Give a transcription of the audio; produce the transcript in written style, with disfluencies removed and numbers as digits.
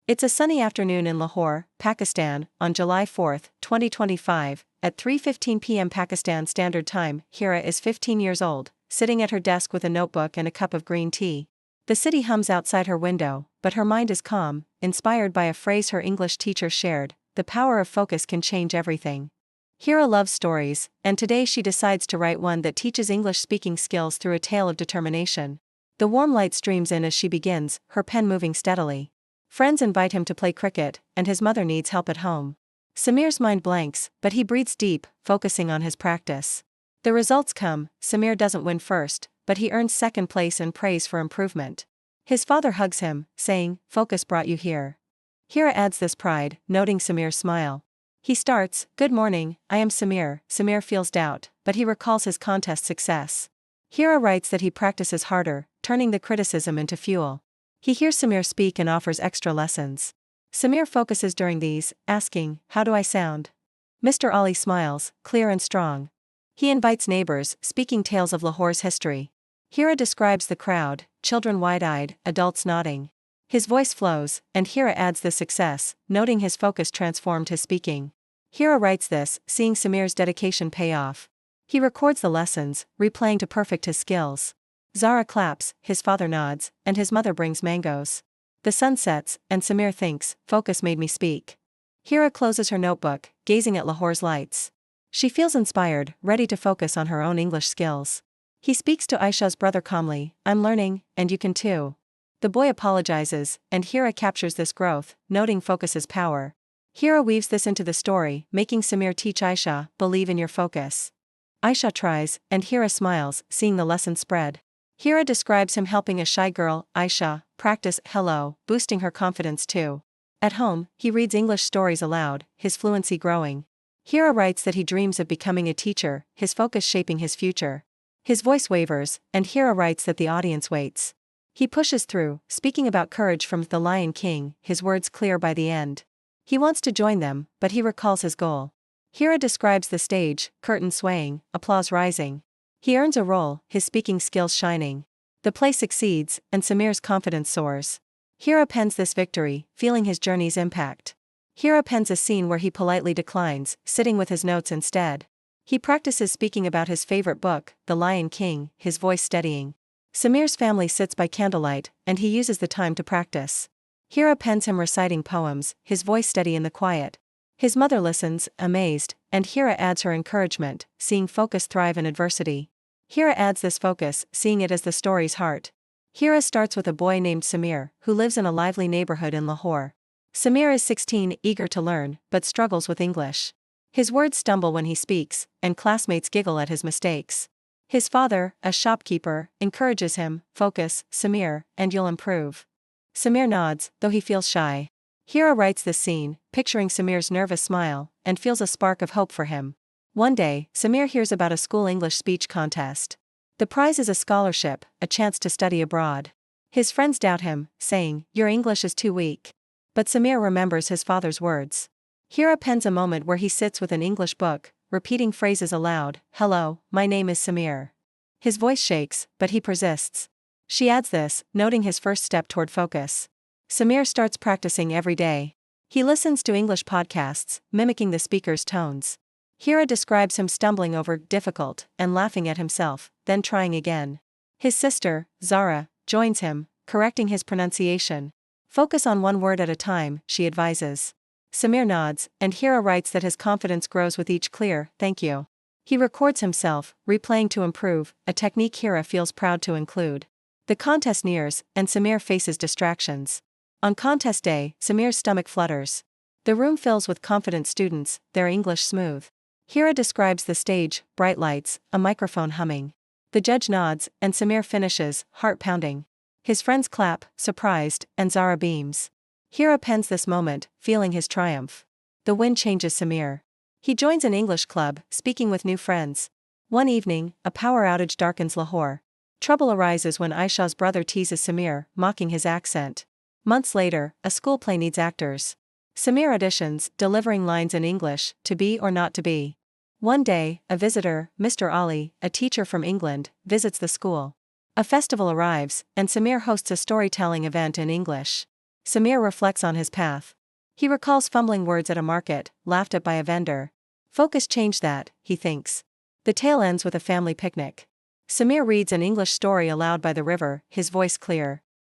It's a sunny afternoon in Lahore, Pakistan, on July 4, 2025, at 3:15 p.m. Pakistan Standard Time. Hira is 15 years old, sitting at her desk with a notebook and a cup of green tea. The city hums outside her window, but her mind is calm, inspired by a phrase her English teacher shared: "The power of focus can change everything." Hira loves stories, and today she decides to write one that teaches English speaking skills through a tale of determination. The warm light streams in as she begins, her pen moving steadily. Friends invite him to play cricket, and his mother needs help at home. Samir's mind blanks, but he breathes deep, focusing on his practice. The results come. Samir doesn't win first, but he earns second place and praise for improvement. His father hugs him, saying, "Focus brought you here." Hira adds this pride, noting Samir's smile. He starts, "Good morning, I am Samir." Samir feels doubt, but he recalls his contest success. Hira writes that he practices harder, turning the criticism into fuel. He hears Samir speak and offers extra lessons. Samir focuses during these, asking, "How do I sound?" Mr. Ali smiles, clear and strong. He invites neighbors, speaking tales of Lahore's history. Hira describes the crowd, children wide-eyed, adults nodding. His voice flows, and Hira adds the success, noting his focus transformed his speaking. Hira writes this, seeing Samir's dedication pay off. He records the lessons, replaying to perfect his skills. Zara claps, his father nods, and his mother brings mangoes. The sun sets, and Samir thinks, "Focus made me speak." Hira closes her notebook, gazing at Lahore's lights. She feels inspired, ready to focus on her own English skills. He speaks to Aisha's brother calmly, "I'm learning, and you can too." The boy apologizes, and Hira captures this growth, noting focus's power. Hira weaves this into the story, making Samir teach Aisha, "Believe in your focus." Aisha tries, and Hira smiles, seeing the lesson spread. Hira describes him helping a shy girl, Aisha, practice hello, boosting her confidence too. At home, he reads English stories aloud, his fluency growing. Hira writes that he dreams of becoming a teacher, his focus shaping his future. His voice wavers, and Hira writes that the audience waits. He pushes through, speaking about courage from The Lion King, his words clear by the end. He wants to join them, but he recalls his goal. Hira describes the stage, curtain swaying, applause rising. He earns a role, his speaking skills shining. The play succeeds, and Samir's confidence soars. Hira pens this victory, feeling his journey's impact. Hira pens a scene where he politely declines, sitting with his notes instead. He practices speaking about his favorite book, The Lion King, his voice steadying. Samir's family sits by candlelight, and he uses the time to practice. Hira pens him reciting poems, his voice steady in the quiet. His mother listens, amazed, and Hira adds her encouragement, seeing focus thrive in adversity. Hira adds this focus, seeing it as the story's heart. Hira starts with a boy named Samir, who lives in a lively neighborhood in Lahore. Samir is 16, eager to learn, but struggles with English. His words stumble when he speaks, and classmates giggle at his mistakes. His father, a shopkeeper, encourages him, "Focus, Samir, and you'll improve." Samir nods, though he feels shy. Hira writes this scene, picturing Samir's nervous smile, and feels a spark of hope for him. One day, Samir hears about a school English speech contest. The prize is a scholarship, a chance to study abroad. His friends doubt him, saying, "Your English is too weak." But Samir remembers his father's words. Hira pens a moment where he sits with an English book, repeating phrases aloud, "Hello, my name is Samir." His voice shakes, but he persists. She adds this, noting his first step toward focus. Samir starts practicing every day. He listens to English podcasts, mimicking the speaker's tones. Hira describes him stumbling over difficult and laughing at himself, then trying again. His sister, Zara, joins him, correcting his pronunciation. "Focus on one word at a time," she advises. Samir nods, and Hira writes that his confidence grows with each clear, "Thank you." He records himself, replaying to improve, a technique Hira feels proud to include. The contest nears, and Samir faces distractions. On contest day, Samir's stomach flutters. The room fills with confident students, their English smooth. Hira describes the stage, bright lights, a microphone humming. The judge nods, and Samir finishes, heart pounding. His friends clap, surprised, and Zara beams. Hira pens this moment, feeling his triumph. The win changes Samir. He joins an English club, speaking with new friends. One evening, a power outage darkens Lahore. Trouble arises when Aisha's brother teases Samir, mocking his accent. Months later, a school play needs actors. Samir auditions, delivering lines in English, to be or not to be. One day, a visitor, Mr. Ali, a teacher from England, visits the school. A festival arrives, and Samir hosts a storytelling event in English. Samir reflects on his path. He recalls fumbling words at a market, laughed at by a vendor. Focus changed that, he thinks. The tale ends with a family picnic. Samir reads an English story aloud by the river, his voice clear.